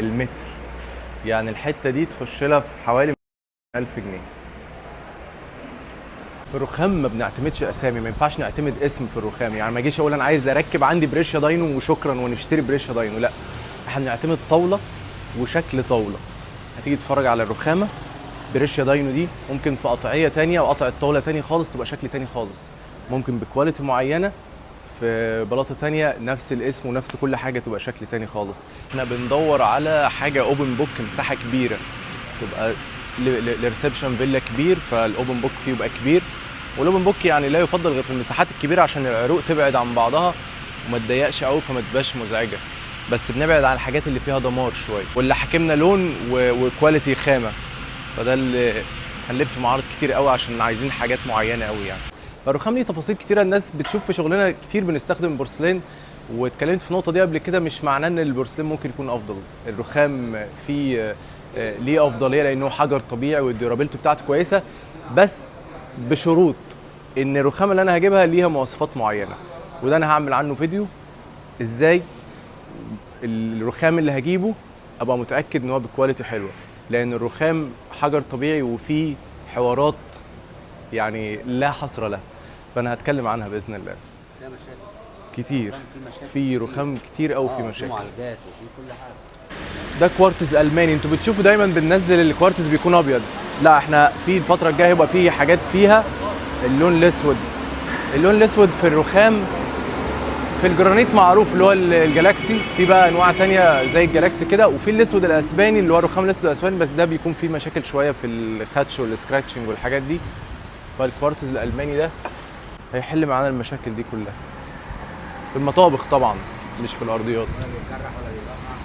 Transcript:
المتر. يعني الحته دي تخش لها في حوالي 1000 جنيه. في الرخام ما بنعتمدش اسامي، ما ينفعش نعتمد اسم في الرخام. يعني ما اجيش اقول انا عايز اركب عندي بريشيا داينو وشكرا ونشتري بريشيا داينو، لا، احنا بنعتمد طاوله وشكل طاوله. هتيجي تتفرج على الرخامه بريشيا داينو دي، ممكن في قطعيه تانية وقطعه طاوله تاني خالص تبقى شكل تاني خالص، ممكن بكواليتي معينه في بلاطه تانية نفس الاسم ونفس كل حاجه تبقى شكل تاني خالص. احنا بندور على حاجه اوبن بوك، مساحه كبيره، تبقى لريسبشن فيلا كبير، فالاوبن بوك فيه يبقى كبير. والاوبن بوك يعني لا يفضل غير في المساحات الكبيره عشان العروق تبعد عن بعضها وما تضيقش قوي فما تبقاش مزعجه. بس بنبعد عن الحاجات اللي فيها دمار شويه، واللي حاكمنا لون وكواليتي خامه، فده اللي هنلف معارض كتير قوي عشان عايزين حاجات معينه قوي يعني. فالرخام ليه تفاصيل كتيره، الناس بتشوف في شغلنا كتير بنستخدم بورسلين، واتكلمت في النقطه دي قبل كده. مش معناه ان البورسلين ممكن يكون افضل، الرخام فيه ليه افضليه لانه حجر طبيعي والديورابيلتي بتاعته كويسه، بس بشروط ان الرخامه اللي انا هجيبها ليها مواصفات معينه، وده انا هعمل عنه فيديو ازاي الرخام اللي هجيبه ابقى متاكد ان هو بكواليتي حلوه، لان الرخام حجر طبيعي وفيه حوارات يعني لا حصر لها، فانا هتكلم عنها باذن الله. فيها مشاكل كتير، في رخام كتير قوي في مشاكل، في معالجات وفي كل حاجه. ده كوارتز الماني. انتوا بتشوفوا دايما بننزل الكوارتز بيكون ابيض، لا احنا في الفتره الجايه هيبقى في حاجات فيها اللون الاسود. اللون الاسود في الرخام في الجرانيت معروف اللي هو الجالاكسي، في بقى انواع تانية زي الجالاكسي كده، وفي الاسود الاسباني اللي هو الرخام الاسود الاسباني، بس ده بيكون فيه مشاكل شويه في الخدش والسكراتشنج والحاجات دي. فالكوارتز الالماني ده هيحل معانا المشاكل دي كلها في المطابخ طبعا، مش في الارضيات. ولا بيتجرح ولا